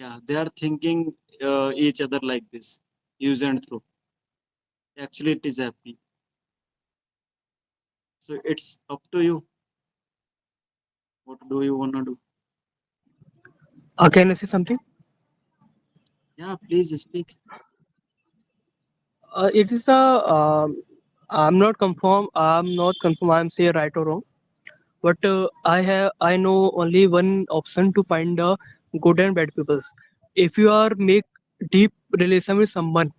Yeah, they are thinking each other like this, use and throw. Actually, it is happening. So it's up to you. What do you wanna do? Can I say something? Yeah, please speak. It is a. I'm not confirm. I'm not confirm. I'm say right or wrong. But I know only one option to find the good and bad peoples. If you are make deep relation with someone,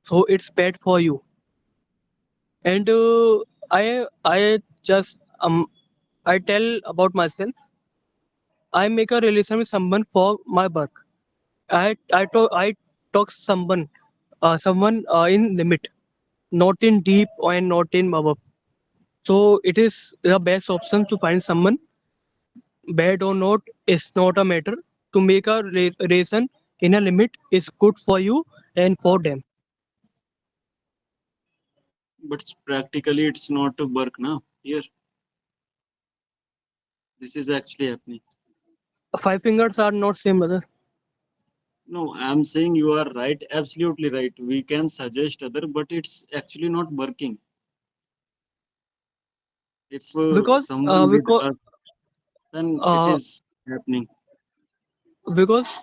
so it's bad for you. And I just I tell about myself. I make a relation with someone for my work. I talk someone in limit, not in deep and not in above. So it is the best option to find someone. Bad or not is not a matter. To make a relation in a limit is good for you and for them. But practically, it's not to work now. Here, this is actually happening. Five fingers are not same, brother. No, I'm saying you are right, absolutely right. We can suggest other, but it's actually not working. If Because someone with us, then it uh, is happening. because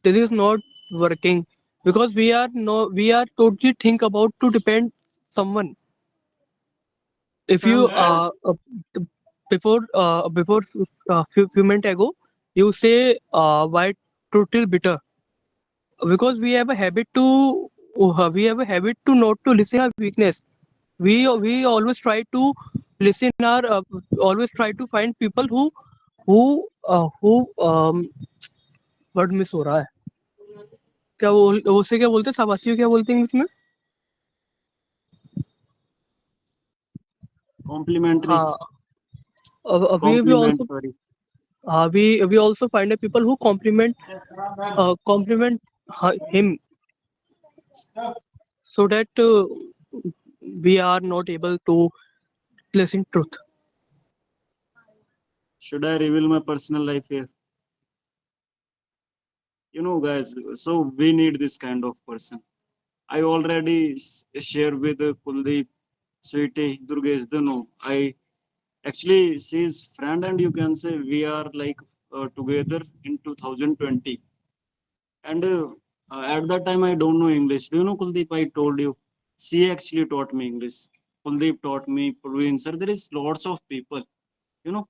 this is not working, because we are totally think about to depend someone. If If you I'm talk, before few minutes ago you say why total bitter, because we have a habit to not to listen our weakness. We always try to listen our always try to find people who word miss हो रहा है, क्या वो उसे क्या बोलते हैं, शाबाशी को क्या बोलते हैं इंग्लिश में? complimentary, हाँ, we compliment, also sorry. we also find a people who compliment him, so that we are not able to listen truth. Should I reveal my personal life here? You know, guys, so we need this kind of person. I already share with Kuldeep, Sweetie, Durgesh, Danu. I actually she's friend, and you can say we are like together in 2020. And at that time, I don't know English. Do you know, Kuldeep? I told you, she actually taught me English. Kuldeep taught me, Praveen sir. There is lots of people, you know.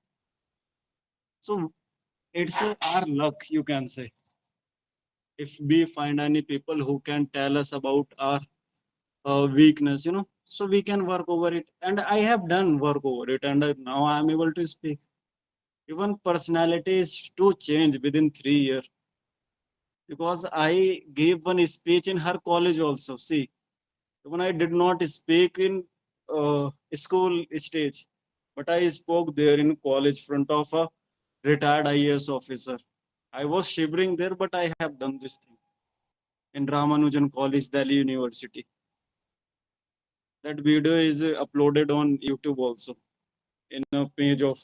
So it's our luck, you can say. If we find any people who can tell us about our weakness, so we can work over it. And I have done work over it, and now I am able to speak. Even personalities to change within 3 years, because I gave one speech in her college also. See, even I did not speak in school stage, but I spoke there in college front of a retired IAS officer. I was shivering there, but I have done this thing in Ramanujan College, Delhi University. That video is uploaded on YouTube also in a page of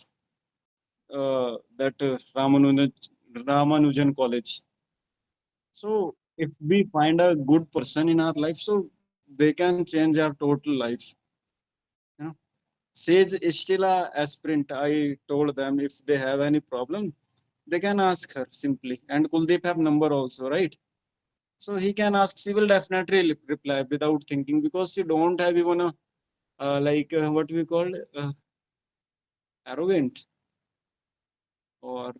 that Ramanujan College. So if we find a good person in our life, so they can change our total life. You know, Sage is still a aspirant. I told them if they have any problem, they can ask her simply. And Kuldeep have number also, right? So he can ask. She will definitely reply without thinking, because she don't have even a what we call arrogant, or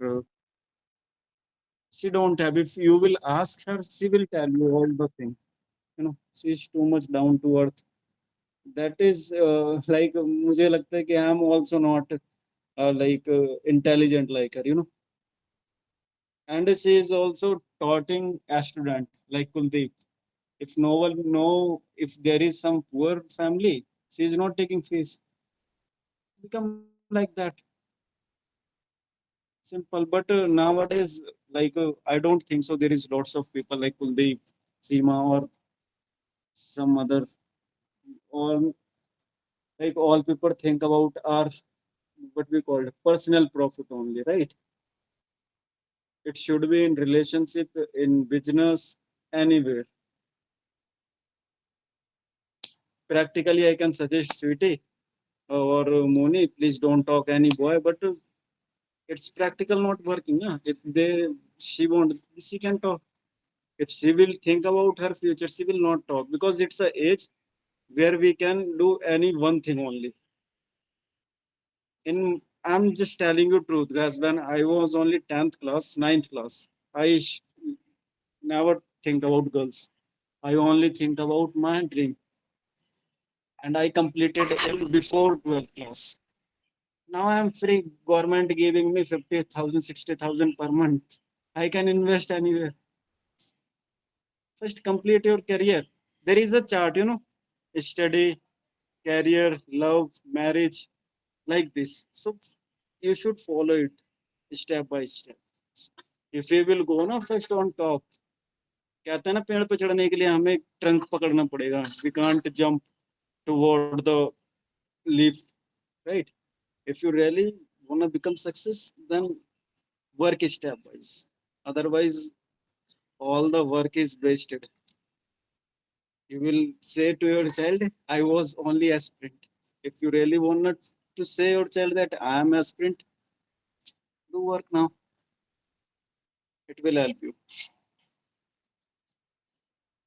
she don't have. If you will ask her, she will tell you all the thing. She's too much down to earth. That is like मुझे लगता है कि I am also not intelligent like her. And she is also taughting a student like Kuldeep. If no one know, if there is some poor family, she is not taking fees. Become like that. Simple. But nowadays, I don't think so. There is lots of people like Kuldeep, Seema, or some other, or like all people think about our what we call personal profit only, right? It should be in relationship, in business, anywhere. Practically, I can suggest Sweetie or Moni, please don't talk any boy, but it's practical not working. Yeah? If she won't, she can talk. If she will think about her future, she will not talk because it's a age where we can do any one thing only. In I'm just telling you truth, guys. When I was only 10th class, ninth class, never think about girls. I only think about my dream, and I completed it before 12th class. Now I'm free. Government giving me 50,000, 60,000 per month. I can invest anywhere. First, complete your career. There is a chart, study, career, love, marriage, like this. So you should follow it step by step. If we will go ना first on top, कहते हैं ना पेड़ पे चढ़ने के लिए हमें ट्रंक पकड़ना पड़ेगा. We can't jump toward the leaf, right? If you really wanna become success, then work stepwise. Otherwise, all the work is wasted. You will say to your child, I was only a sprint. If you really want to say your child that I am a sprint, do work now. It will help you.